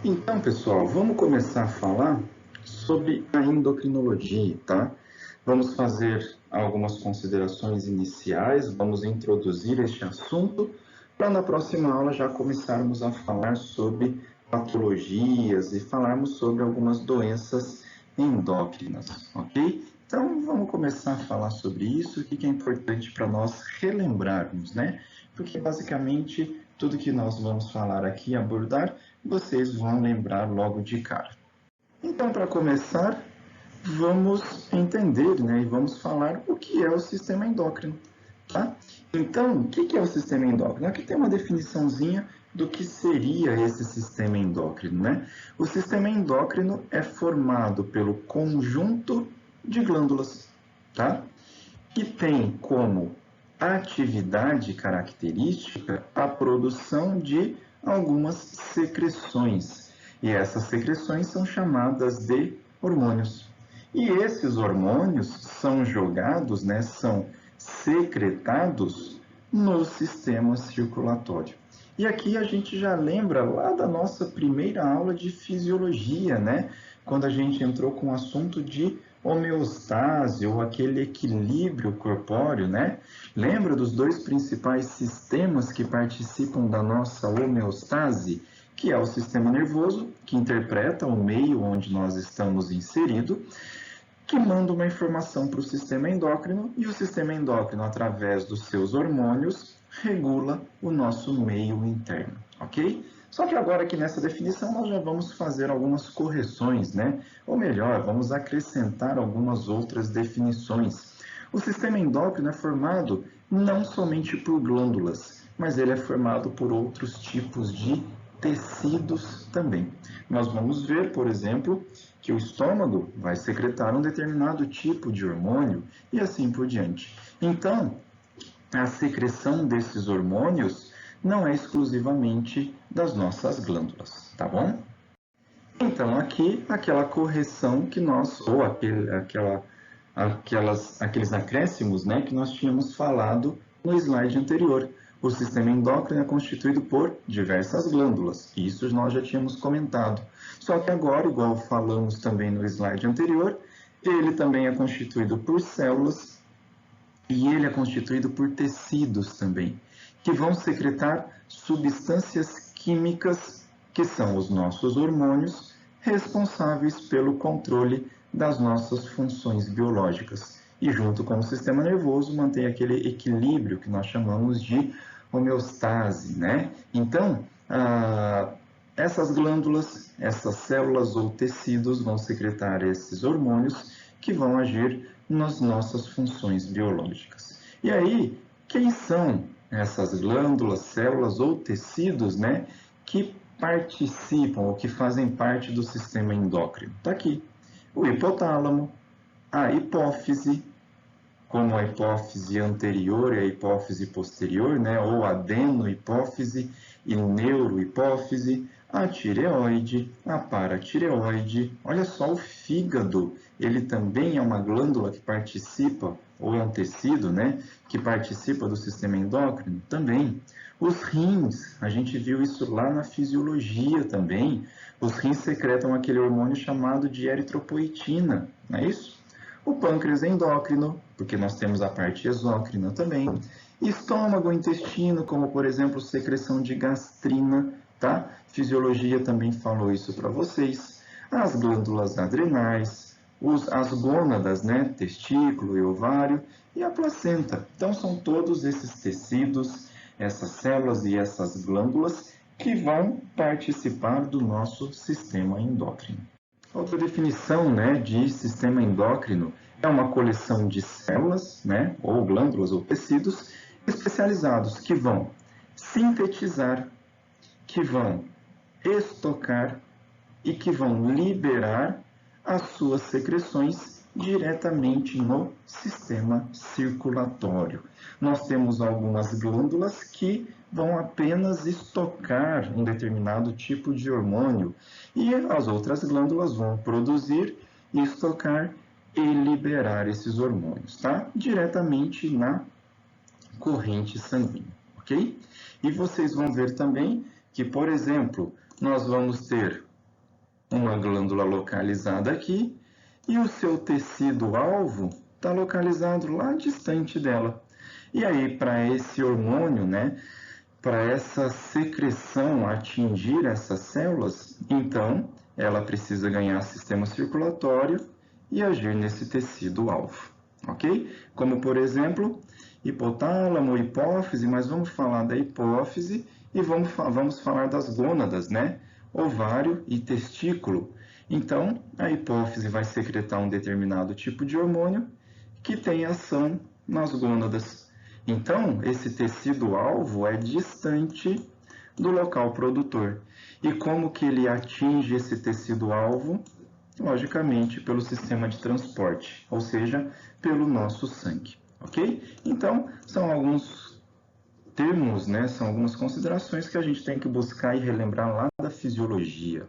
Então, pessoal, vamos começar a falar sobre a endocrinologia, tá? Vamos fazer algumas considerações iniciais, vamos introduzir este assunto para na próxima aula já começarmos a falar sobre patologias e falarmos sobre algumas doenças endócrinas, ok? Então, vamos começar a falar sobre isso, o que é importante para nós relembrarmos, né? Porque basicamente tudo que nós vamos falar aqui e abordar vocês vão lembrar logo de cara. Então, para começar, vamos entender, né, e vamos falar o que é o sistema endócrino, tá? Então, o que é o sistema endócrino? Aqui tem uma definiçãozinha do que seria esse sistema endócrino, né? O sistema endócrino é formado pelo conjunto de glândulas, tá? Que tem como atividade característica a produção de algumas secreções. E essas secreções são chamadas de hormônios. E esses hormônios são jogados, né, são secretados no sistema circulatório. E aqui a gente já lembra lá da nossa primeira aula de fisiologia, né? Quando a gente entrou com o assunto de homeostase ou aquele equilíbrio corpóreo, né? Lembra dos dois principais sistemas que participam da nossa homeostase, que é o sistema nervoso, que interpreta o meio onde nós estamos inseridos, que manda uma informação para o sistema endócrino, e o sistema endócrino, através dos seus hormônios, regula o nosso meio interno, ok? Só que agora aqui nessa definição nós já vamos fazer algumas correções, né? Ou melhor, vamos acrescentar algumas outras definições. O sistema endócrino é formado não somente por glândulas, mas ele é formado por outros tipos de tecidos também. Nós vamos ver, por exemplo, que o estômago vai secretar um determinado tipo de hormônio e assim por diante. Então, a secreção desses hormônios não é exclusivamente das nossas glândulas, tá bom? Então, aqui, aquela correção que nós, ou aqueles acréscimos, né, que nós tínhamos falado no slide anterior. O sistema endócrino é constituído por diversas glândulas, isso nós já tínhamos comentado. Só que agora, igual falamos também no slide anterior, ele também é constituído por células e ele é constituído por tecidos também, que vão secretar substâncias químicas que são os nossos hormônios, responsáveis pelo controle das nossas funções biológicas. E junto com o sistema nervoso mantém aquele equilíbrio que nós chamamos de homeostase, né? Então, essas glândulas, essas células ou tecidos vão secretar esses hormônios que vão agir nas nossas funções biológicas. E aí, quem são essas glândulas, células ou tecidos, né, que participam ou que fazem parte do sistema endócrino? Está aqui. O hipotálamo, a hipófise, como a hipófise anterior e a hipófise posterior, né, ou adenohipófise e neurohipófise, a tireoide, a paratireoide. Olha só o fígado, ele também é uma glândula que participa, ou é um tecido, né, que participa do sistema endócrino também. Os rins, a gente viu isso lá na fisiologia também. Os rins secretam aquele hormônio chamado de eritropoetina, não é isso? O pâncreas endócrino, porque nós temos a parte exócrina também. Estômago, intestino, como por exemplo secreção de gastrina, tá? Fisiologia também falou isso para vocês. As glândulas adrenais, as gônadas, né? Testículo e ovário, e a placenta. Então são todos esses tecidos, essas células e essas glândulas que vão participar do nosso sistema endócrino. Outra definição, né, de sistema endócrino é uma coleção de células, né, ou glândulas ou tecidos especializados que vão sintetizar, que vão estocar e que vão liberar as suas secreções diretamente no sistema circulatório. Nós temos algumas glândulas que vão apenas estocar um determinado tipo de hormônio e as outras glândulas vão produzir, estocar e liberar esses hormônios, tá? Diretamente na corrente sanguínea, ok? E vocês vão ver também que, por exemplo, nós vamos ter uma glândula localizada aqui e o seu tecido-alvo está localizado lá distante dela. E aí, para esse hormônio, né, para essa secreção atingir essas células, então ela precisa ganhar sistema circulatório e agir nesse tecido-alvo, ok? Como, por exemplo, hipotálamo, hipófise, mas vamos falar da hipófise e vamos falar das gônadas, né? Ovário e testículo. Então, a hipófise vai secretar um determinado tipo de hormônio que tem ação nas gônadas. Então, esse tecido-alvo é distante do local produtor. E como que ele atinge esse tecido-alvo? Logicamente, pelo sistema de transporte, ou seja, pelo nosso sangue, ok? Então, são alguns termos, né? São algumas considerações que a gente tem que buscar e relembrar lá da fisiologia.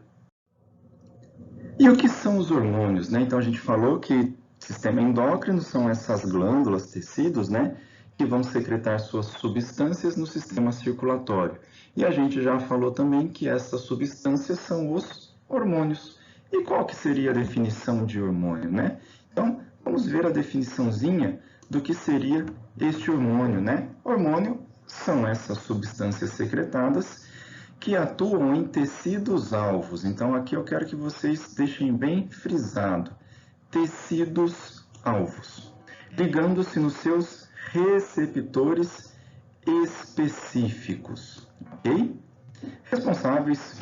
E o que são os hormônios, né? Então, a gente falou que sistema endócrino são essas glândulas, tecidos, né? Que vão secretar suas substâncias no sistema circulatório. E a gente já falou também que essas substâncias são os hormônios. E qual que seria a definição de hormônio, né? Então, vamos ver a definiçãozinha do que seria este hormônio, né? Hormônio são essas substâncias secretadas que atuam em tecidos alvos. Então, aqui eu quero que vocês deixem bem frisado. Tecidos alvos, ligando-se nos seus receptores específicos, ok? Responsáveis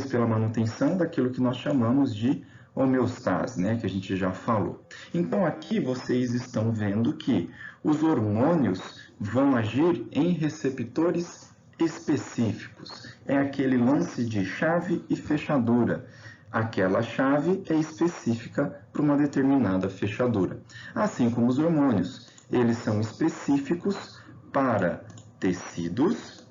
pela manutenção daquilo que nós chamamos de homeostase, né, que a gente já falou. Então, aqui vocês estão vendo que os hormônios vão agir em receptores específicos. É aquele lance de chave e fechadura. Aquela chave é específica para uma determinada fechadura. Assim como os hormônios, eles são específicos para tecidos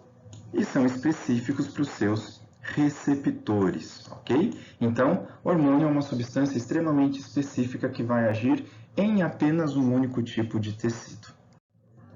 e são específicos para os seus receptores, ok? Então, hormônio é uma substância extremamente específica que vai agir em apenas um único tipo de tecido.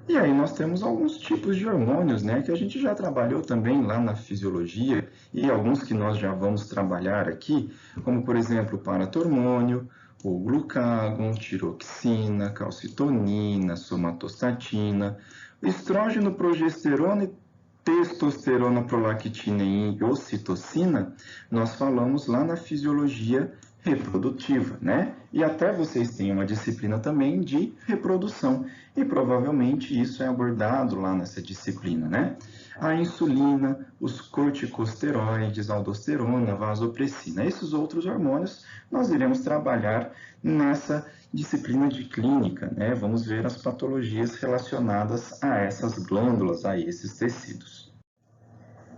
E aí nós temos alguns tipos de hormônios, né, que a gente já trabalhou também lá na fisiologia e alguns que nós já vamos trabalhar aqui, como por exemplo o paratormônio, o glucagon, tiroxina, calcitonina, somatostatina, estrógeno, progesterona e testosterona, prolactina e ocitocina, nós falamos lá na fisiologia reprodutiva, né? E até vocês têm uma disciplina também de reprodução, e provavelmente isso é abordado lá nessa disciplina, né? A insulina, os corticosteroides, aldosterona, vasopressina, esses outros hormônios nós iremos trabalhar nessa disciplina de clínica, né? Vamos ver as patologias relacionadas a essas glândulas, a esses tecidos.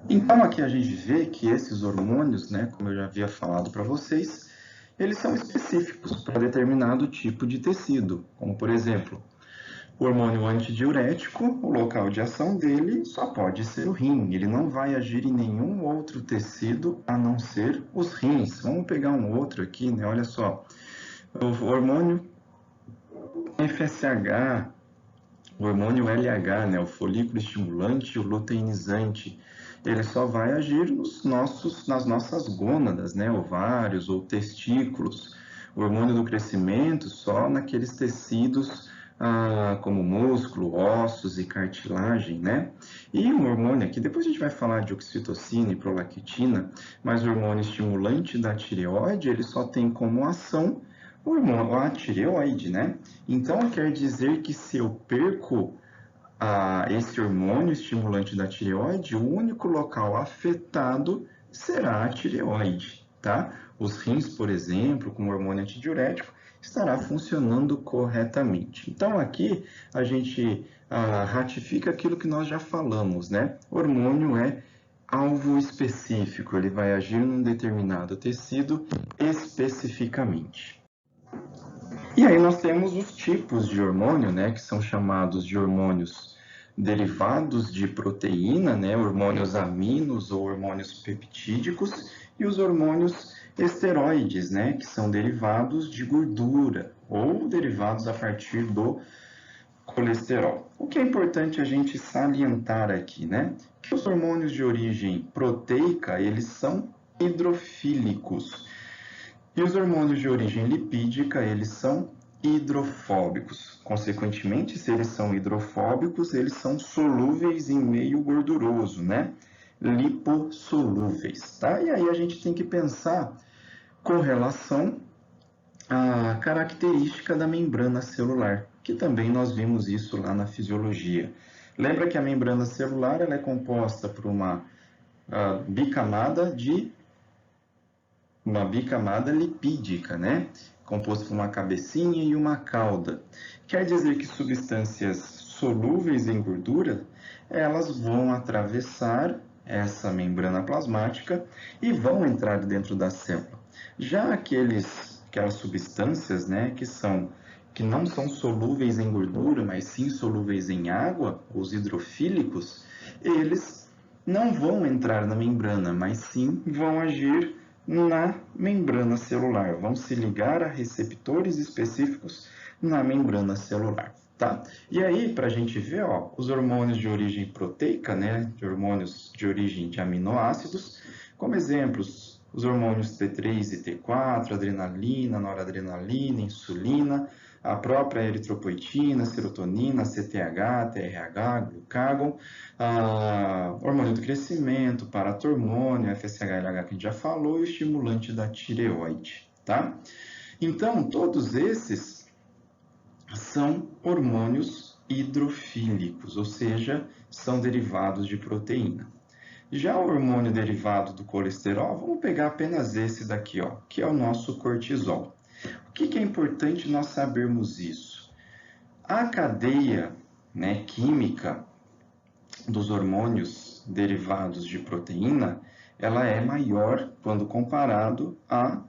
Então, aqui a gente vê que esses hormônios, né, como eu já havia falado para vocês, eles são específicos para determinado tipo de tecido, como por exemplo, o hormônio antidiurético, o local de ação dele só pode ser o rim, ele não vai agir em nenhum outro tecido a não ser os rins. Vamos pegar um outro aqui, né? Olha só, o hormônio FSH, o hormônio LH, né? O folículo estimulante e o luteinizante, ele só vai agir nas nossas gônadas, né? Ovários ou testículos. O hormônio do crescimento só naqueles tecidos como músculo, ossos e cartilagem, né? E um hormônio aqui, depois a gente vai falar de oxitocina e prolactina, mas o hormônio estimulante da tireoide, ele só tem como ação o hormônio, a tireoide, né? Então, quer dizer que se eu perco esse hormônio estimulante da tireoide, o único local afetado será a tireoide, tá? Os rins, por exemplo, com o hormônio antidiurético, estará funcionando corretamente. Então, aqui a gente ratifica aquilo que nós já falamos, né? Hormônio é alvo específico, ele vai agir num determinado tecido especificamente. E aí nós temos os tipos de hormônio, né, que são chamados de hormônios derivados de proteína, né, hormônios aminos ou hormônios peptídicos, e os hormônios esteroides, né, que são derivados de gordura ou derivados a partir do colesterol. O que é importante a gente salientar aqui, né, que os hormônios de origem proteica, eles são hidrofílicos. E os hormônios de origem lipídica, eles são hidrofóbicos. Consequentemente, se eles são hidrofóbicos, eles são solúveis em meio gorduroso, né? Lipossolúveis, tá? E aí a gente tem que pensar com relação à característica da membrana celular, que também nós vimos isso lá na fisiologia. Lembra que a membrana celular ela é composta por uma bicamada lipídica, né? Composto por uma cabecinha e uma cauda. Quer dizer que substâncias solúveis em gordura, elas vão atravessar essa membrana plasmática e vão entrar dentro da célula. Já aquelas substâncias, né, que não são solúveis em gordura, mas sim solúveis em água, os hidrofílicos, eles não vão entrar na membrana, mas sim vão agir na membrana celular, vão se ligar a receptores específicos na membrana celular, tá? E aí, para a gente ver, ó, os hormônios de origem proteica, né, de hormônios de origem de aminoácidos, como exemplos, os hormônios T3 e T4, adrenalina, noradrenalina, insulina, a própria eritropoetina, serotonina, CTH, TRH, glucagon, hormônio do crescimento, paratormônio, FSH-LH que a gente já falou, e o estimulante da tireoide, tá? Então, todos esses são hormônios hidrofílicos, ou seja, são derivados de proteína. Já o hormônio derivado do colesterol, vamos pegar apenas esse daqui, ó, que é o nosso cortisol. O que é importante nós sabermos isso? A cadeia, né, química dos hormônios derivados de proteína, ela é maior quando comparado ao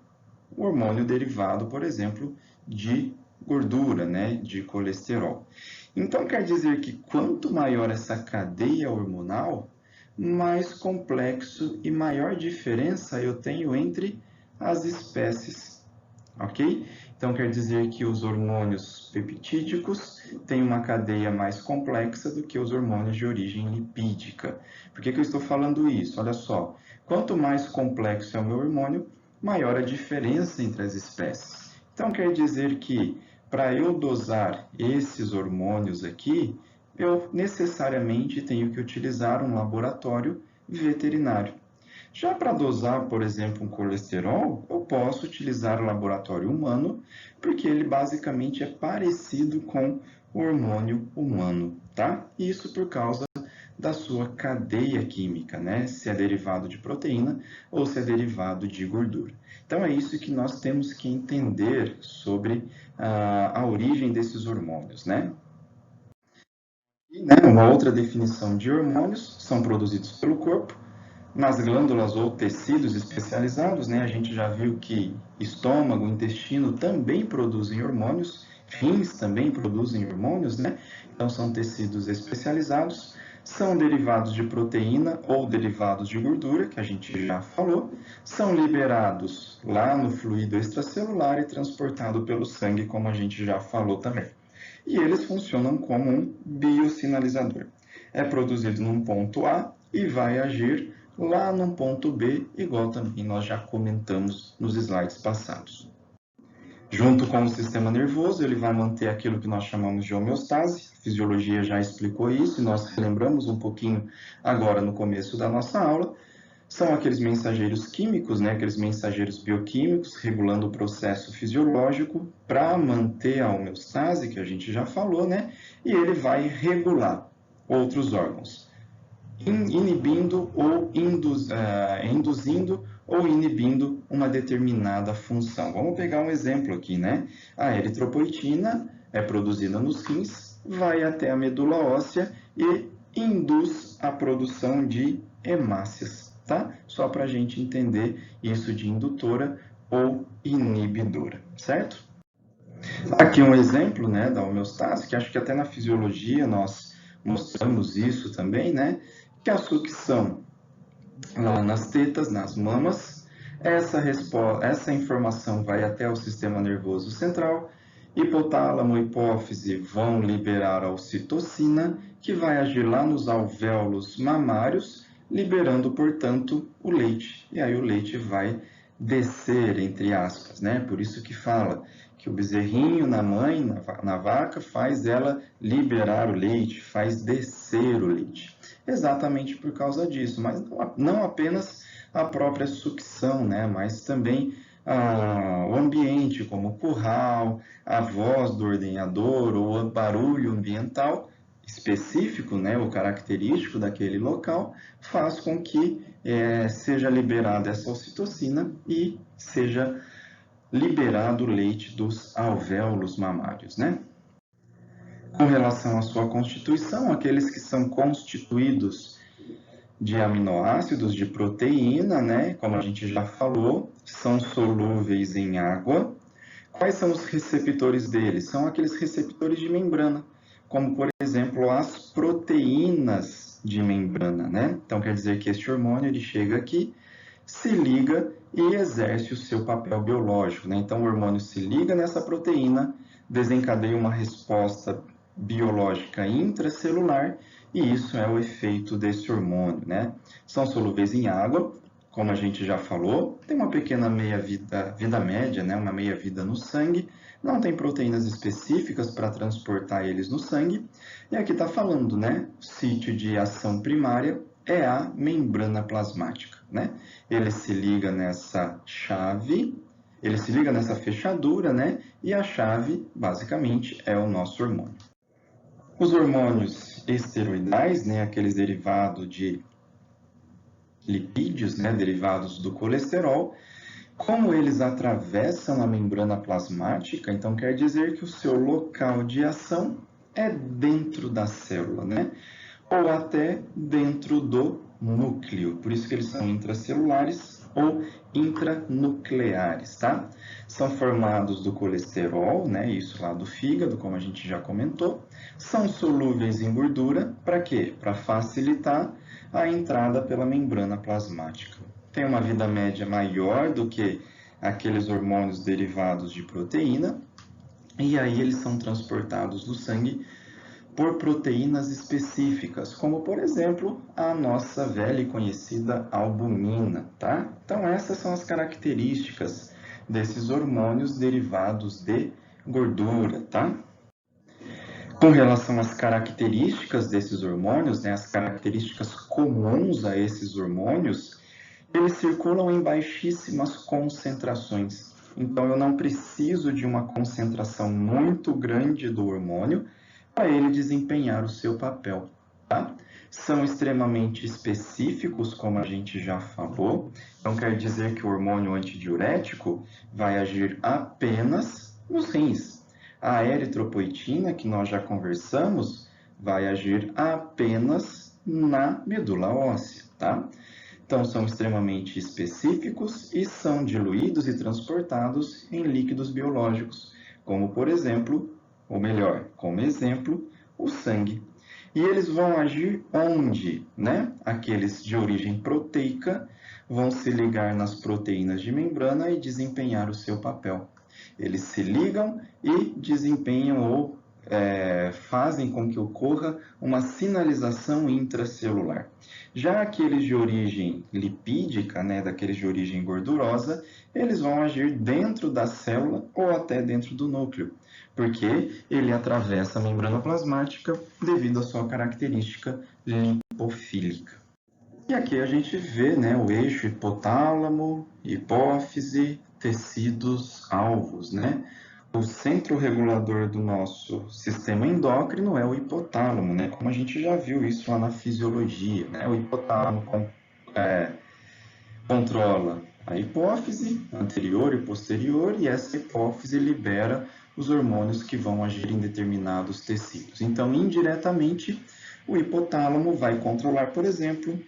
hormônio derivado, por exemplo, de gordura, né, de colesterol. Então, quer dizer que quanto maior essa cadeia hormonal, mais complexo e maior diferença eu tenho entre as espécies, ok? Então, quer dizer que os hormônios peptídicos têm uma cadeia mais complexa do que os hormônios de origem lipídica. Por que eu estou falando isso? Olha só, quanto mais complexo é o meu hormônio, maior a diferença entre as espécies. Então, quer dizer que para eu dosar esses hormônios aqui, eu necessariamente tenho que utilizar um laboratório veterinário. Já para dosar, por exemplo, um colesterol, eu posso utilizar o laboratório humano, porque ele basicamente é parecido com o hormônio humano, tá? Isso por causa da sua cadeia química, né? Se é derivado de proteína ou se é derivado de gordura. Então é isso que nós temos que entender sobre a origem desses hormônios, né? E, né, uma outra definição de hormônios são produzidos pelo corpo nas glândulas ou tecidos especializados, né? A gente já viu que estômago, intestino também produzem hormônios, rins também produzem hormônios, né? Então são tecidos especializados, são derivados de proteína ou derivados de gordura, que a gente já falou, são liberados lá no fluido extracelular e transportados pelo sangue, como a gente já falou também. E eles funcionam como um biosinalizador. É produzido num ponto A e vai agir lá no ponto B, igual também nós já comentamos nos slides passados. Junto com o sistema nervoso, ele vai manter aquilo que nós chamamos de homeostase. A fisiologia já explicou isso e nós relembramos um pouquinho agora no começo da nossa aula. São aqueles mensageiros químicos, né, aqueles mensageiros bioquímicos, regulando o processo fisiológico para manter a homeostase, que a gente já falou, né, e ele vai regular outros órgãos, inibindo ou induzindo ou inibindo uma determinada função. Vamos pegar um exemplo aqui, né? A eritropoetina é produzida nos rins, vai até a medula óssea e induz a produção de hemácias, tá? Só para a gente entender isso de indutora ou inibidora, certo? Aqui um exemplo, né, da homeostase, que acho que até na fisiologia nós mostramos isso também, né? Que a sucção lá nas tetas, nas mamas, essa informação vai até o sistema nervoso central, hipotálamo e hipófise vão liberar a ocitocina, que vai agir lá nos alvéolos mamários, liberando, portanto, o leite. E aí o leite vai descer, entre aspas, né? Por isso que fala que o bezerrinho na mãe, na vaca, faz ela liberar o leite, faz descer o leite. Exatamente por causa disso, mas não apenas a própria sucção, né? Mas também o ambiente, como o curral, a voz do ordenhador ou o barulho ambiental específico, né, o característico daquele local, faz com que seja liberada essa ocitocina e seja liberado o leite dos alvéolos mamários, né? Com relação à sua constituição, aqueles que são constituídos de aminoácidos, de proteína, né, como a gente já falou, são solúveis em água. Quais são os receptores deles? São aqueles receptores de membrana, como, por exemplo, as proteínas de membrana, né? Então, quer dizer que este hormônio ele chega aqui, se liga e exerce o seu papel biológico, né? Então, o hormônio se liga nessa proteína, desencadeia uma resposta biológica intracelular, e isso é o efeito desse hormônio, né? São solúveis em água, como a gente já falou, tem uma pequena vida média, né? Uma meia-vida no sangue, não tem proteínas específicas para transportar eles no sangue, e aqui está falando, né? O sítio de ação primária é a membrana plasmática, né? Ele se liga nessa chave, ele se liga nessa fechadura, né? E a chave, basicamente, é o nosso hormônio. Os hormônios esteroidais, né? Aqueles derivados de lipídios, né? Derivados do colesterol, como eles atravessam a membrana plasmática, então quer dizer que o seu local de ação é dentro da célula, né? Ou até dentro do núcleo. Por isso que eles são intracelulares ou intranucleares, tá? São formados do colesterol, né? Isso lá do fígado, como a gente já comentou. São solúveis em gordura, para quê? Para facilitar a entrada pela membrana plasmática. Tem uma vida média maior do que aqueles hormônios derivados de proteína, e aí eles são transportados no sangue por proteínas específicas, como por exemplo a nossa velha e conhecida albumina, tá? Então essas são as características desses hormônios derivados de gordura, tá? Com relação às características desses hormônios, né, as características comuns a esses hormônios, eles circulam em baixíssimas concentrações. Então eu não preciso de uma concentração muito grande do hormônio para ele desempenhar o seu papel, tá? São extremamente específicos, como a gente já falou. Então quer dizer que o hormônio antidiurético vai agir apenas nos rins. A eritropoetina, que nós já conversamos, vai agir apenas na medula óssea, tá? Então, são extremamente específicos e são diluídos e transportados em líquidos biológicos, como, por exemplo, ou melhor, como exemplo, o sangue. E eles vão agir onde, né? Aqueles de origem proteica vão se ligar nas proteínas de membrana e desempenhar o seu papel. Eles se ligam e desempenham ou fazem com que ocorra uma sinalização intracelular. Já aqueles de origem lipídica, né, daqueles de origem gordurosa, eles vão agir dentro da célula ou até dentro do núcleo, porque ele atravessa a membrana plasmática devido à sua característica lipofílica. E aqui a gente vê, né, o eixo hipotálamo, hipófise, tecidos alvos, né? O centro regulador do nosso sistema endócrino é o hipotálamo, né? Como a gente já viu isso lá na fisiologia, né? O hipotálamo controla a hipófise anterior e posterior, e essa hipófise libera os hormônios que vão agir em determinados tecidos. Então, indiretamente, o hipotálamo vai controlar, por exemplo,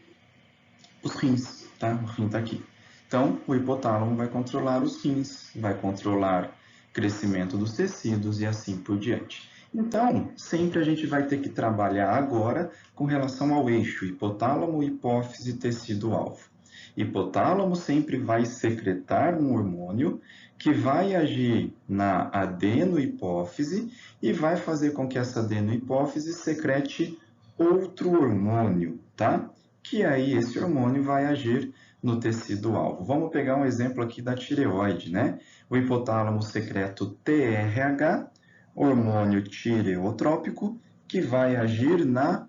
os rins, tá? O rim está aqui. Então, o hipotálamo vai controlar os rins, vai controlar o crescimento dos tecidos e assim por diante. Então, sempre a gente vai ter que trabalhar agora com relação ao eixo hipotálamo, hipófise, tecido-alvo. Hipotálamo sempre vai secretar um hormônio que vai agir na adenohipófise e vai fazer com que essa adenohipófise secrete outro hormônio, tá? que aí esse hormônio vai agir no tecido-alvo. Vamos pegar um exemplo aqui da tireoide, né? O hipotálamo secreta o TRH, hormônio tireotrópico, que vai agir na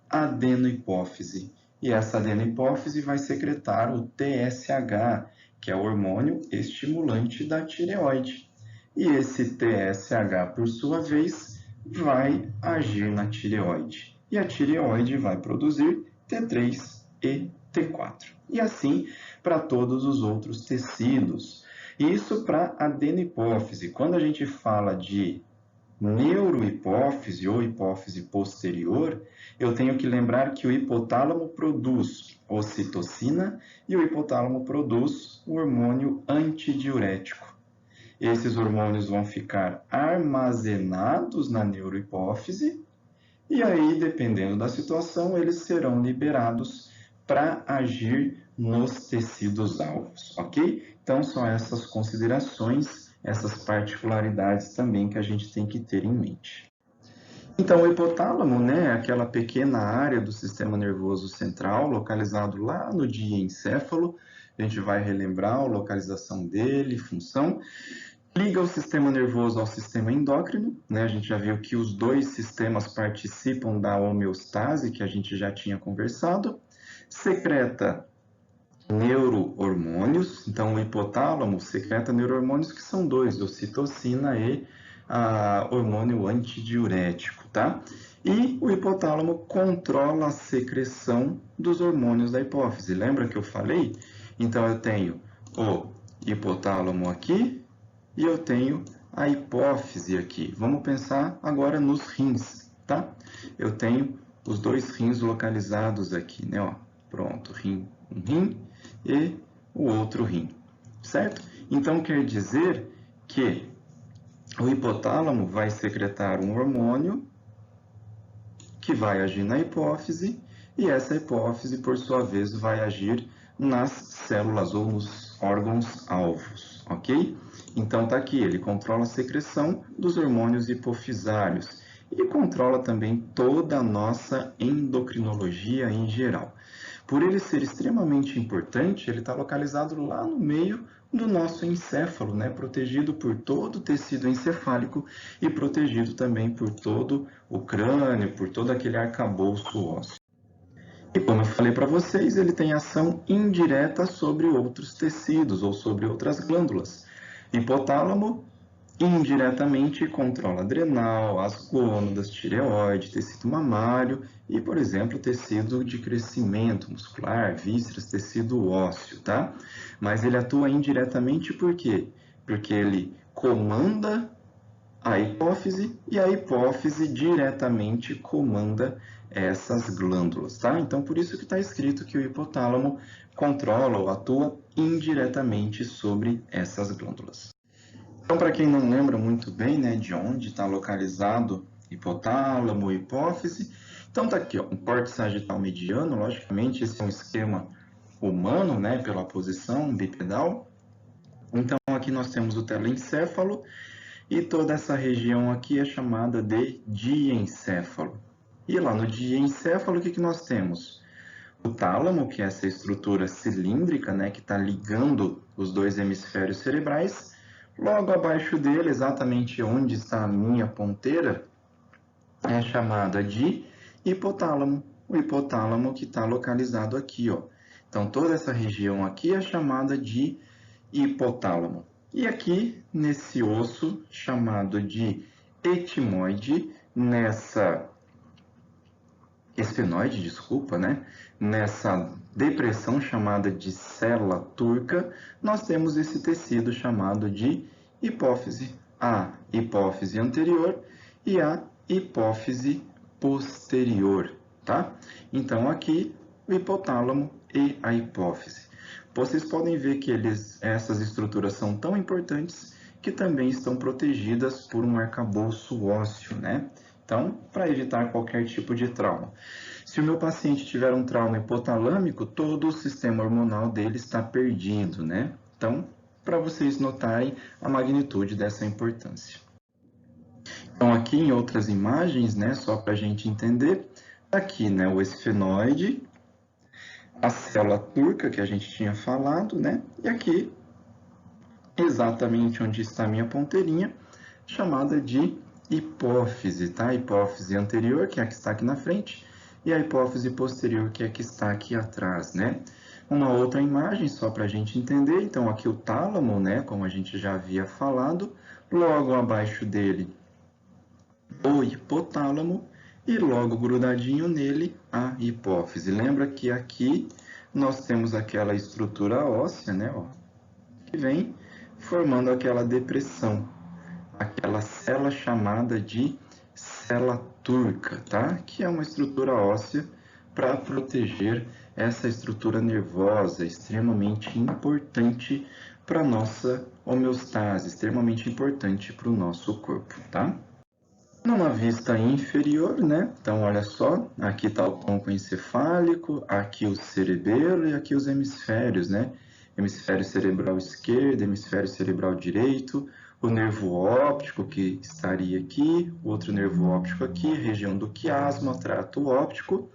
adenohipófise. E essa adenohipófise vai secretar o TSH, que é o hormônio estimulante da tireoide. E esse TSH, por sua vez, vai agir na tireoide. E a tireoide vai produzir T3 e T4. E assim para todos os outros tecidos. Isso para a adenohipófise. Quando a gente fala de neurohipófise ou hipófise posterior, eu tenho que lembrar que o hipotálamo produz ocitocina e o hipotálamo produz o hormônio antidiurético. Esses hormônios vão ficar armazenados na neurohipófise e aí, dependendo da situação, eles serão liberados para agir nos tecidos alvos, ok? Então, são essas considerações, essas particularidades também que a gente tem que ter em mente. Então, o hipotálamo, né, é aquela pequena área do sistema nervoso central, localizado lá no diencéfalo. A gente vai relembrar a localização dele, função. Liga o sistema nervoso ao sistema endócrino, né? A gente já viu que os dois sistemas participam da homeostase, que a gente já tinha conversado. Secreta neurohormônios, então o hipotálamo secreta neurohormônios que são dois, ocitocina e hormônio antidiurético, tá? E o hipotálamo controla a secreção dos hormônios da hipófise. Lembra que eu falei? Então eu tenho o hipotálamo aqui e eu tenho a hipófise aqui. Vamos pensar agora nos rins, tá? Eu tenho os dois rins localizados aqui, né? Ó, pronto, um rim e o outro rim, certo? Então quer dizer que o hipotálamo vai secretar um hormônio que vai agir na hipófise e essa hipófise, por sua vez, vai agir nas células ou nos órgãos alvos, ok? Então tá aqui, ele controla a secreção dos hormônios hipofisários e controla também toda a nossa endocrinologia em geral. Por ele ser extremamente importante, ele está localizado lá no meio do nosso encéfalo, né? Protegido por todo o tecido encefálico e protegido também por todo o crânio, por todo aquele arcabouço ósseo. E como eu falei para vocês, ele tem ação indireta sobre outros tecidos ou sobre outras glândulas. Hipotálamo indiretamente controla adrenal, as gônadas, tireoide, tecido mamário e, por exemplo, tecido de crescimento muscular, vísceras, tecido ósseo, tá? Mas ele atua indiretamente por quê? Porque ele comanda a hipófise e a hipófise diretamente comanda essas glândulas, tá? Então, por isso que está escrito que o hipotálamo controla ou atua indiretamente sobre essas glândulas. Então, para quem não lembra muito bem, né, de onde está localizado hipotálamo, hipófise, então tá aqui, ó, um corte sagital mediano, logicamente esse é um esquema humano, né, pela posição bipedal. Então aqui nós temos o telencéfalo e toda essa região aqui é chamada de diencéfalo. E lá no diencéfalo, o que nós temos? O tálamo, que é essa estrutura cilíndrica, né, que está ligando os dois hemisférios cerebrais. Logo abaixo dele, exatamente onde está a minha ponteira, é chamada de hipotálamo. O hipotálamo que está localizado aqui, ó. Então, toda essa região aqui é chamada de hipotálamo. E aqui, nesse osso chamado de etimoide, esfenoide, desculpa, né? Nessa depressão chamada de célula turca, nós temos esse tecido chamado de hipófise. A hipófise anterior e a hipófise posterior, tá? Então, aqui, o hipotálamo e a hipófise. Vocês podem ver que essas estruturas são tão importantes que também estão protegidas por um arcabouço ósseo, né? Então, para evitar qualquer tipo de trauma. Se o meu paciente tiver um trauma hipotalâmico, todo o sistema hormonal dele está perdido, né? Então, para vocês notarem a magnitude dessa importância. Então, aqui em outras imagens, né, só para a gente entender, aqui, né, o esfenoide, a célula turca que a gente tinha falado, né? E aqui, exatamente onde está a minha ponteirinha, chamada de hipófise, tá? A hipófise anterior, que é a que está aqui na frente, e a hipófise posterior, que é a que está aqui atrás, né? Uma outra imagem, só para a gente entender, então aqui o tálamo, né? Como a gente já havia falado, logo abaixo dele o hipotálamo e logo grudadinho nele a hipófise. Lembra que aqui nós temos aquela estrutura óssea, né? Ó, que vem formando aquela depressão, aquela célula chamada de célula turca, tá? Que é uma estrutura óssea para proteger essa estrutura nervosa extremamente importante para a nossa homeostase, extremamente importante para o nosso corpo, tá? Numa vista inferior, né? Então, olha só, aqui está o tronco encefálico, aqui o cerebelo e aqui os hemisférios, né? Hemisfério cerebral esquerdo, hemisfério cerebral direito, o nervo óptico que estaria aqui, outro nervo óptico aqui, região do quiasma, trato óptico.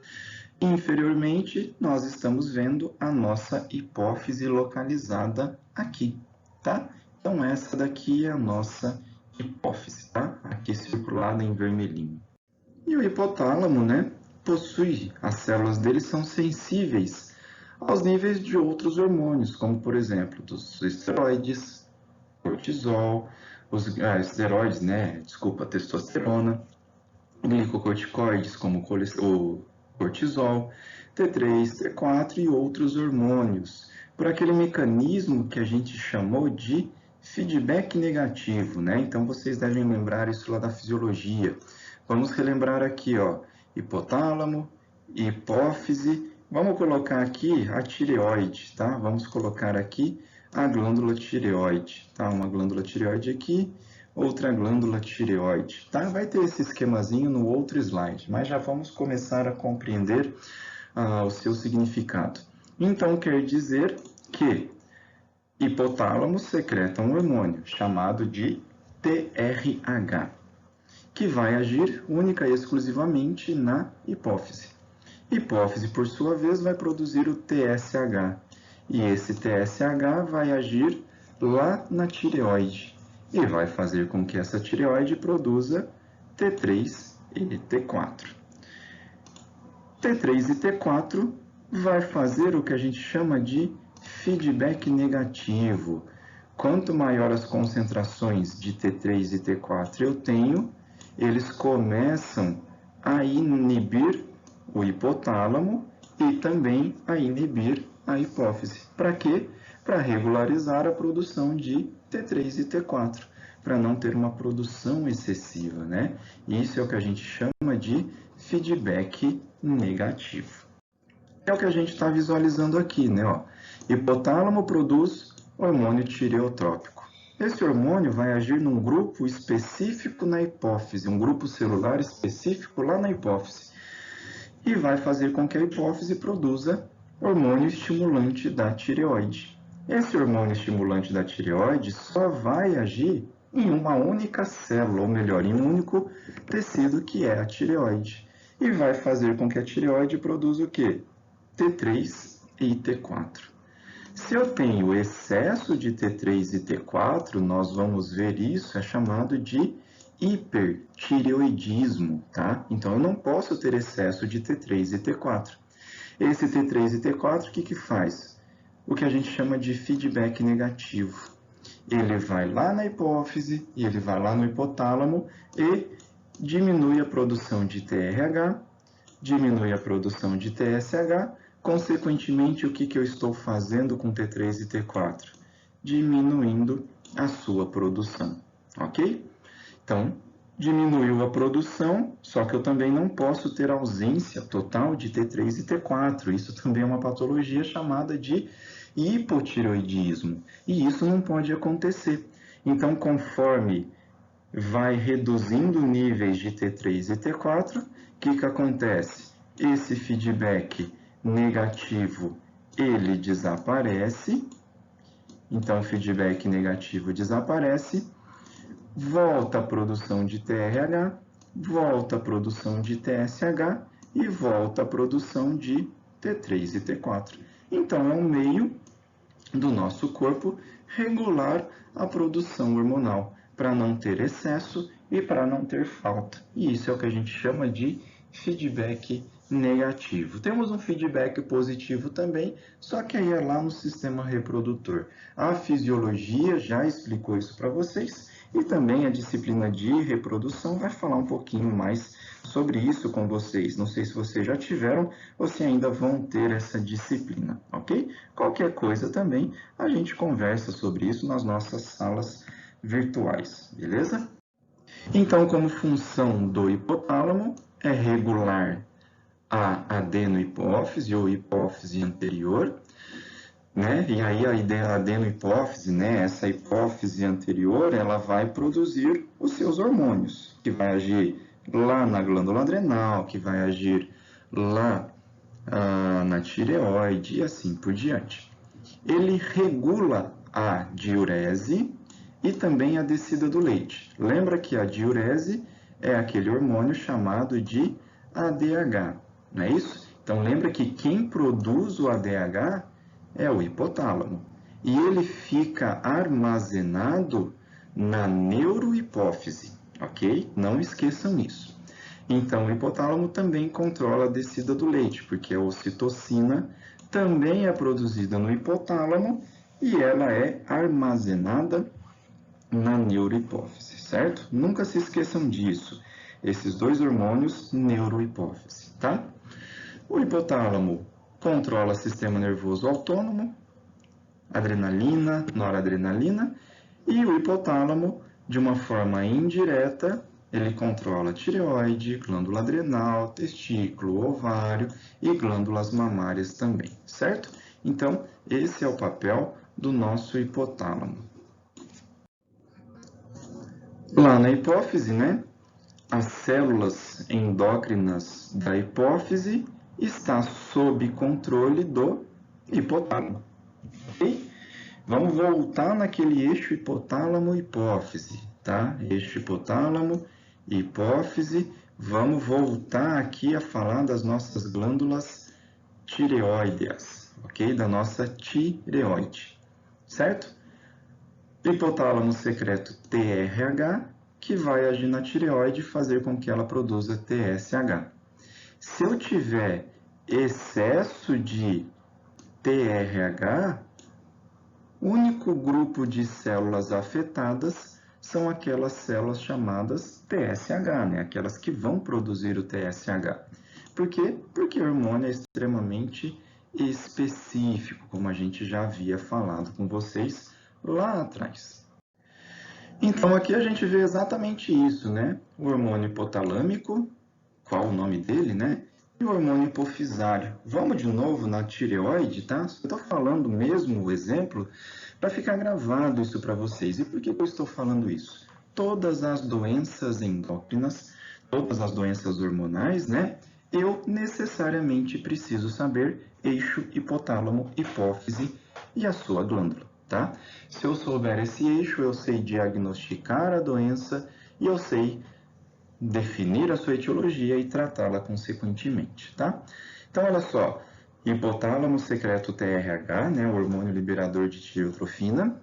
Inferiormente, nós estamos vendo a nossa hipófise localizada aqui, tá? Então, essa daqui é a nossa hipófise, tá? Aqui circulada em vermelhinho. E o hipotálamo, né, possui, as células dele são sensíveis aos níveis de outros hormônios, como por exemplo, dos esteroides, cortisol, os esteroides, né, desculpa, testosterona, glicocorticoides como o cortisol, T3, T4 e outros hormônios, por aquele mecanismo que a gente chamou de feedback negativo, né? Então vocês devem lembrar isso lá da fisiologia. Vamos relembrar aqui, ó, hipotálamo, hipófise. Vamos colocar aqui a tireoide, tá? Vamos colocar aqui a glândula tireoide, tá? Uma glândula tireoide aqui, outra glândula tireoide, tá? Vai ter esse esquemazinho no outro slide, mas já vamos começar a compreender o seu significado. Então, quer dizer que hipotálamo secreta um hormônio chamado de TRH, que vai agir única e exclusivamente na hipófise. Hipófise, por sua vez, vai produzir o TSH, e esse TSH vai agir lá na tireoide e vai fazer com que essa tireoide produza T3 e T4. T3 e T4 vai fazer o que a gente chama de feedback negativo. Quanto maior as concentrações de T3 e T4 eu tenho, eles começam a inibir o hipotálamo e também a inibir a hipófise. Para quê? Para regularizar a produção de T3 e T4, para não ter uma produção excessiva, né? Isso é o que a gente chama de feedback negativo. É o que a gente está visualizando aqui, né? Ó, hipotálamo produz hormônio tireotrópico. Esse hormônio vai agir num grupo específico na hipófise, um grupo celular específico lá na hipófise, e vai fazer com que a hipófise produza hormônio estimulante da tireoide. Esse hormônio estimulante da tireoide só vai agir em uma única célula, ou melhor, em um único tecido que é a tireoide, e vai fazer com que a tireoide produza o quê? T3 e T4. Se eu tenho excesso de T3 e T4, nós vamos ver isso, é chamado de hipertireoidismo, tá? Então, eu não posso ter excesso de T3 e T4. Esse T3 e T4, o que faz? O que a gente chama de feedback negativo. Ele vai lá na hipófise, e ele vai lá no hipotálamo e diminui a produção de TRH, diminui a produção de TSH, consequentemente, o que eu estou fazendo com T3 e T4? Diminuindo a sua produção, ok? Então, diminuiu a produção, só que eu também não posso ter ausência total de T3 e T4. Isso também é uma patologia chamada de hipotireoidismo, e isso não pode acontecer. Então, conforme vai reduzindo níveis de T3 e T4, o que acontece? Esse feedback negativo, ele desaparece, então o feedback negativo desaparece, volta a produção de TRH, volta a produção de TSH e volta a produção de T3 e T4. Então, é um meio do nosso corpo regular a produção hormonal, para não ter excesso e para não ter falta. E isso é o que a gente chama de feedback negativo. Temos um feedback positivo também, só que aí é lá no sistema reprodutor. A fisiologia já explicou isso para vocês e também a disciplina de reprodução vai falar um pouquinho mais sobre isso com vocês. Não sei se vocês já tiveram ou se ainda vão ter essa disciplina, ok? Qualquer coisa também, a gente conversa sobre isso nas nossas salas virtuais, beleza? Então, como função do hipotálamo, é regular a adenohipófise ou hipófise anterior, né? E aí a adenohipófise, né? Essa hipófise anterior, ela vai produzir os seus hormônios, que vai agir lá na glândula adrenal, que vai agir lá na tireoide e assim por diante. Ele regula a diurese e também a descida do leite. Lembra que a diurese é aquele hormônio chamado de ADH, não é isso? Então lembra que quem produz o ADH é o hipotálamo. E ele fica armazenado na neurohipófise, ok? Não esqueçam isso. Então, o hipotálamo também controla a descida do leite, porque a ocitocina também é produzida no hipotálamo e ela é armazenada na neurohipófise, certo? Nunca se esqueçam disso. Esses dois hormônios, neurohipófise, tá? O hipotálamo controla o sistema nervoso autônomo, adrenalina, noradrenalina, e o hipotálamo, de uma forma indireta, ele controla tireoide, glândula adrenal, testículo, ovário e glândulas mamárias também, certo? Então, esse é o papel do nosso hipotálamo. Lá na hipófise, né? As células endócrinas da hipófise está sob controle do hipotálamo. Ok? Vamos voltar naquele eixo hipotálamo-hipófise, tá? Eixo hipotálamo-hipófise. Vamos voltar aqui a falar das nossas glândulas tireoideas, ok? Da nossa tireoide, certo? Hipotálamo secreta TRH, que vai agir na tireoide e fazer com que ela produza TSH. Se eu tiver excesso de TRH, o único grupo de células afetadas são aquelas células chamadas TSH, né? Aquelas que vão produzir o TSH. Por quê? Porque o hormônio é extremamente específico, como a gente já havia falado com vocês lá atrás. Então, aqui a gente vê exatamente isso, né? O hormônio hipotalâmico, qual o nome dele, né? E o hormônio hipofisário. Vamos de novo na tireoide, tá? Eu estou falando mesmo o exemplo para ficar gravado isso para vocês. E por que eu estou falando isso? Todas as doenças endócrinas, todas as doenças hormonais, né? Eu necessariamente preciso saber eixo hipotálamo-hipófise e a sua glândula, tá? Se eu souber esse eixo, eu sei diagnosticar a doença e eu sei definir a sua etiologia e tratá-la consequentemente, tá? Então, olha só, hipotálamo secreta o TRH, né, o hormônio liberador de tireotrofina,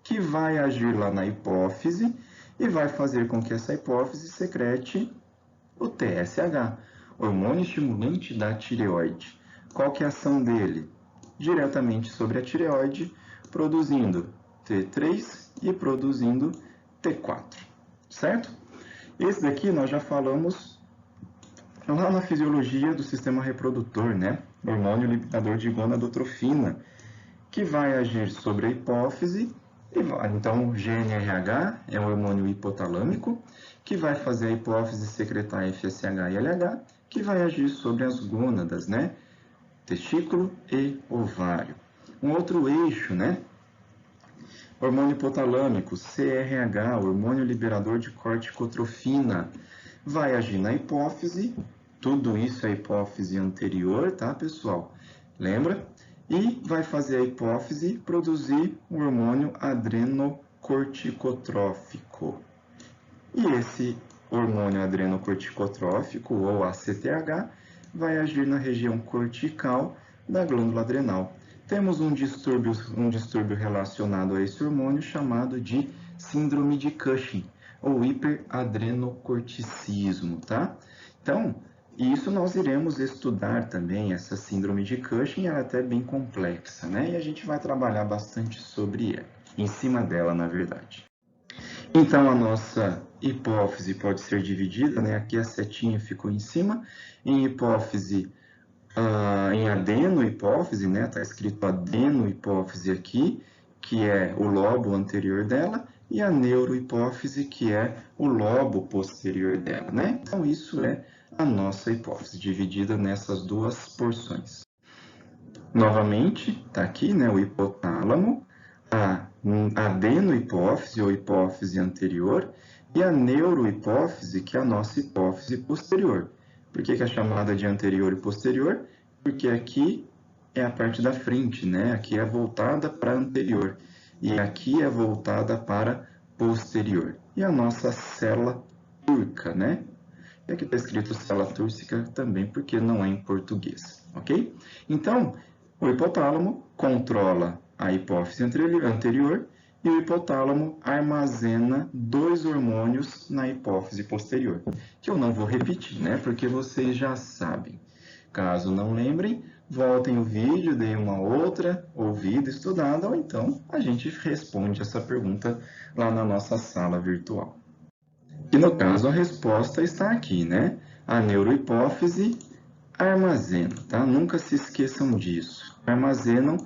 que vai agir lá na hipófise e vai fazer com que essa hipófise secrete o TSH, hormônio estimulante da tireoide. Qual que é a ação dele? Diretamente sobre a tireoide, produzindo T3 e produzindo T4, certo? Esse daqui nós já falamos lá na fisiologia do sistema reprodutor, né? Hormônio liberador de gonadotrofina, que vai agir sobre a hipófise. Então, o GNRH é um hormônio hipotalâmico, que vai fazer a hipófise secretar FSH e LH, que vai agir sobre as gônadas, né? Testículo e ovário. Um outro eixo, né? Hormônio hipotalâmico, CRH, hormônio liberador de corticotrofina, vai agir na hipófise, tudo isso é hipófise anterior, tá, pessoal? Lembra? E vai fazer a hipófise produzir o hormônio adrenocorticotrófico. E esse hormônio adrenocorticotrófico, ou ACTH, vai agir na região cortical da glândula adrenal. Temos um distúrbio relacionado a esse hormônio chamado de síndrome de Cushing, ou hiperadrenocorticismo, tá? Então, isso nós iremos estudar também, essa síndrome de Cushing, ela é até bem complexa, né? E a gente vai trabalhar bastante sobre ela, em cima dela, na verdade. Então, a nossa hipófise pode ser dividida, né? Aqui a setinha ficou em cima, em hipófise, em adenohipófise, né? Está escrito adenohipófise aqui, que é o lobo anterior dela, e a neurohipófise, que é o lobo posterior dela, né? Então, isso é a nossa hipófise, dividida nessas duas porções. Novamente, está aqui, né? O hipotálamo, a adenohipófise ou hipófise anterior e a neurohipófise, que é a nossa hipófise posterior. Por que é chamada de anterior e posterior? Porque aqui é a parte da frente, né? Aqui é voltada para anterior e aqui é voltada para posterior. E a nossa célula turca, né? E aqui está escrito célula túrcica também, porque não é em português, ok? Então, o hipotálamo controla a hipófise anterior e o hipotálamo armazena 2 hormônios na hipófise posterior, que eu não vou repetir, né? Porque vocês já sabem. Caso não lembrem, voltem o vídeo, deem uma outra ouvida, estudada, ou então a gente responde essa pergunta lá na nossa sala virtual. E no caso, a resposta está aqui, né? A neurohipófise armazena, tá? Nunca se esqueçam disso. Armazenam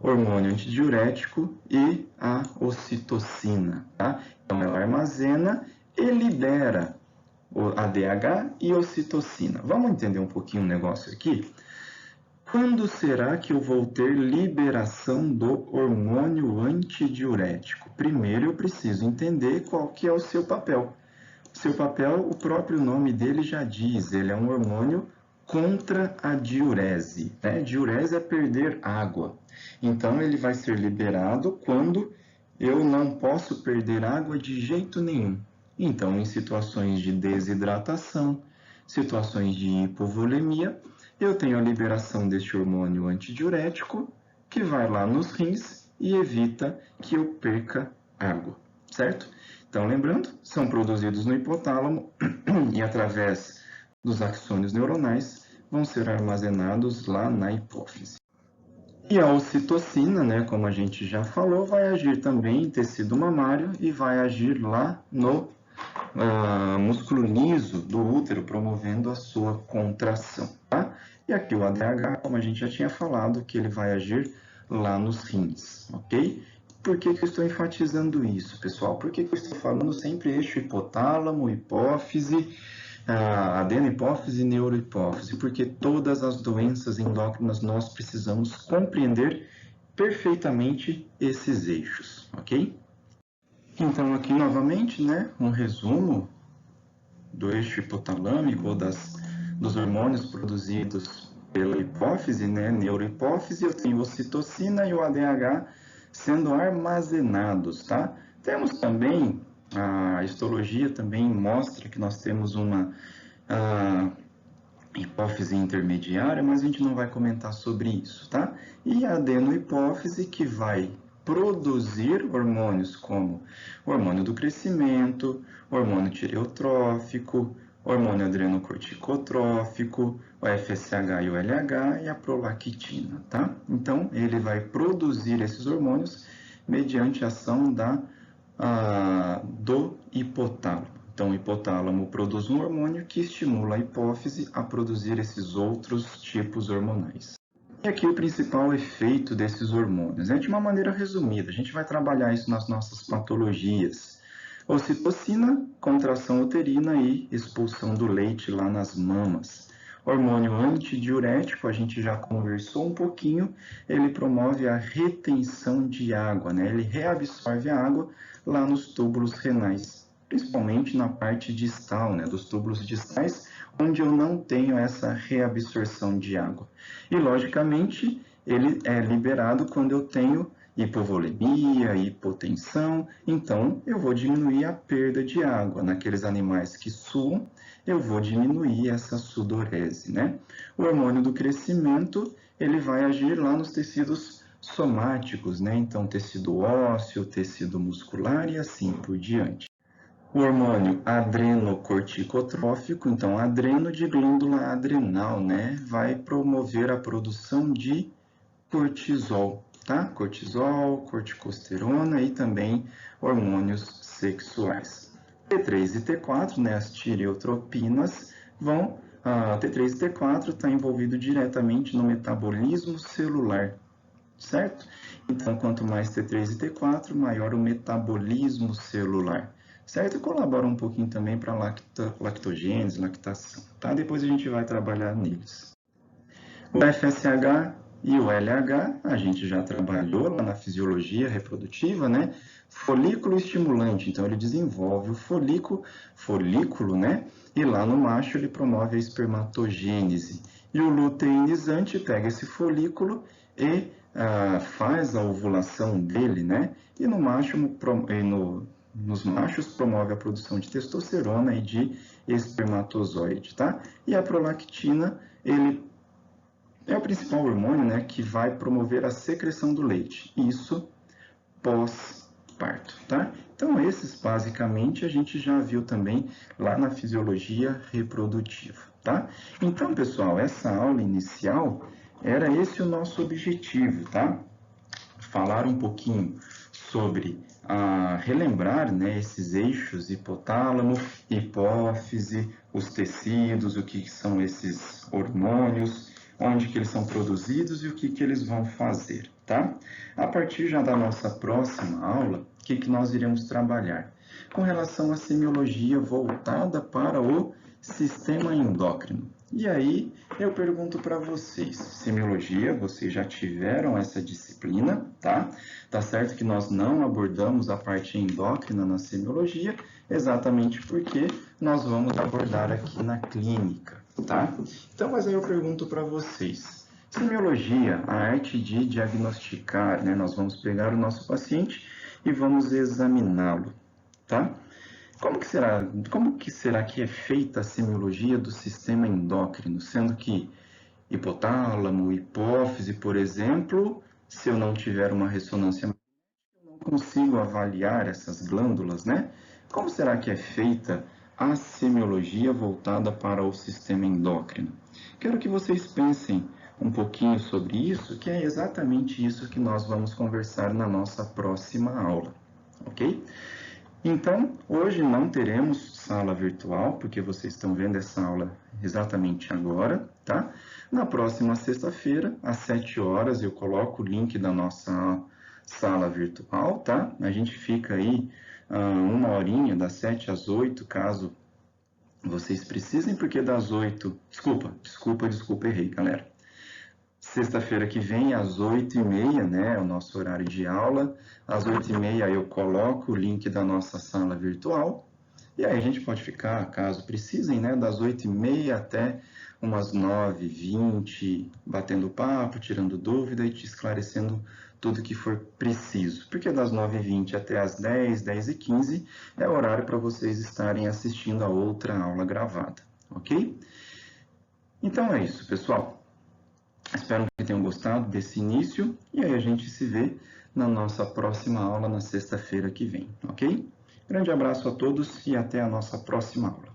hormônio antidiurético e a ocitocina, tá? Então, ela armazena e libera o ADH e ocitocina. Vamos entender um pouquinho o negócio aqui? Quando será que eu vou ter liberação do hormônio antidiurético? Primeiro, eu preciso entender qual que é o seu papel. O seu papel, o próprio nome dele já diz, ele é um hormônio contra a diurese, né? Diurese é perder água. Então, ele vai ser liberado quando eu não posso perder água de jeito nenhum. Então, em situações de desidratação, situações de hipovolemia, eu tenho a liberação deste hormônio antidiurético que vai lá nos rins e evita que eu perca água, certo? Então, lembrando, são produzidos no hipotálamo e através dos axônios neuronais vão ser armazenados lá na hipófise. E a ocitocina, né, como a gente já falou, vai agir também em tecido mamário e vai agir lá no músculo liso do útero, promovendo a sua contração, tá? E aqui o ADH, como a gente já tinha falado, que ele vai agir lá nos rins, ok? Por que eu estou enfatizando isso, pessoal? Por que eu estou falando sempre eixo hipotálamo, hipófise, adenohipófise e neurohipófise? Porque todas as doenças endócrinas nós precisamos compreender perfeitamente esses eixos, ok? Então, aqui novamente, né, um resumo do eixo hipotalâmico ou dos hormônios produzidos pela hipófise, né, neurohipófise. Eu tenho ocitocina e o ADH sendo armazenados, tá? Temos também, a histologia também mostra que nós temos uma hipófise intermediária, mas a gente não vai comentar sobre isso, tá? E a adenohipófise que vai produzir hormônios como hormônio do crescimento, hormônio tireotrófico, hormônio adrenocorticotrófico, o FSH e o LH e a prolactina, tá? Então, ele vai produzir esses hormônios mediante a ação do hipotálamo. Então, o hipotálamo produz um hormônio que estimula a hipófise a produzir esses outros tipos hormonais. E aqui o principal efeito desses hormônios, de uma maneira resumida, a gente vai trabalhar isso nas nossas patologias. Ocitocina, contração uterina e expulsão do leite lá nas mamas. Hormônio antidiurético, a gente já conversou um pouquinho, ele promove a retenção de água, né? Ele reabsorve a água lá nos túbulos renais, principalmente na parte distal, né? Dos túbulos distais, onde eu não tenho essa reabsorção de água. E, logicamente, ele é liberado quando eu tenho hipovolemia, hipotensão, então eu vou diminuir a perda de água. Naqueles animais que suam, eu vou diminuir essa sudorese, né? O hormônio do crescimento, ele vai agir lá nos tecidos somáticos, né? Então, tecido ósseo, tecido muscular e assim por diante. O hormônio adrenocorticotrófico, então adreno de glândula adrenal, né? Vai promover a produção de cortisol, tá? Cortisol, corticosterona e também hormônios sexuais. T3 e T4, né? As tireotropinas vão... T3 e T4 está envolvido diretamente no metabolismo celular, certo? Então, quanto mais T3 e T4, maior o metabolismo celular, certo? E colabora um pouquinho também para lactogênese, lactação, tá? Depois a gente vai trabalhar neles. O FSH e o LH, a gente já trabalhou lá na fisiologia reprodutiva, né? Folículo estimulante, então ele desenvolve o folículo, né? E lá no macho ele promove a espermatogênese. E o luteinizante pega esse folículo e faz a ovulação dele, né? E no macho, nos machos promove a produção de testosterona e de espermatozoide, tá? E a prolactina, ele é o principal hormônio, né, que vai promover a secreção do leite. Isso pós-parto, tá? Então, esses, basicamente, a gente já viu também lá na fisiologia reprodutiva, tá? Então, pessoal, essa aula inicial era esse o nosso objetivo, tá? Falar um pouquinho sobre relembrar, né, esses eixos hipotálamo, hipófise, os tecidos, o que são esses hormônios, onde que eles são produzidos e o que eles vão fazer, tá? A partir já da nossa próxima aula, o que nós iremos trabalhar? Com relação à semiologia voltada para o sistema endócrino. E aí, eu pergunto para vocês, semiologia, vocês já tiveram essa disciplina, tá? Tá certo que nós não abordamos a parte endócrina na semiologia, exatamente porque nós vamos abordar aqui na clínica, tá? Então, mas aí eu pergunto para vocês, semiologia, a arte de diagnosticar, né? Nós vamos pegar o nosso paciente e vamos examiná-lo, tá? Como que será que é feita a semiologia do sistema endócrino, sendo que hipotálamo, hipófise, por exemplo, se eu não tiver uma ressonância, eu não consigo avaliar essas glândulas, né? Como será que é feita a semiologia voltada para o sistema endócrino? Quero que vocês pensem um pouquinho sobre isso, que é exatamente isso que nós vamos conversar na nossa próxima aula, ok? Então, hoje não teremos sala virtual, porque vocês estão vendo essa aula exatamente agora, tá? Na próxima sexta-feira, às 7 horas, eu coloco o link da nossa sala virtual, tá? A gente fica aí uma horinha, das 7 às 8, caso vocês precisem, porque das 8... Desculpa, errei, galera. Sexta-feira que vem, às 8h30, né, é o nosso horário de aula. Às 8h30 eu coloco o link da nossa sala virtual. E aí a gente pode ficar, caso precisem, né, das 8h30 até umas 9h20, batendo papo, tirando dúvida e te esclarecendo tudo que for preciso. Porque das 9h20 até as 10, 10h15 é o horário para vocês estarem assistindo a outra aula gravada, ok? Então é isso, pessoal. Espero que tenham gostado desse início e aí a gente se vê na nossa próxima aula na sexta-feira que vem, ok? Grande abraço a todos e até a nossa próxima aula.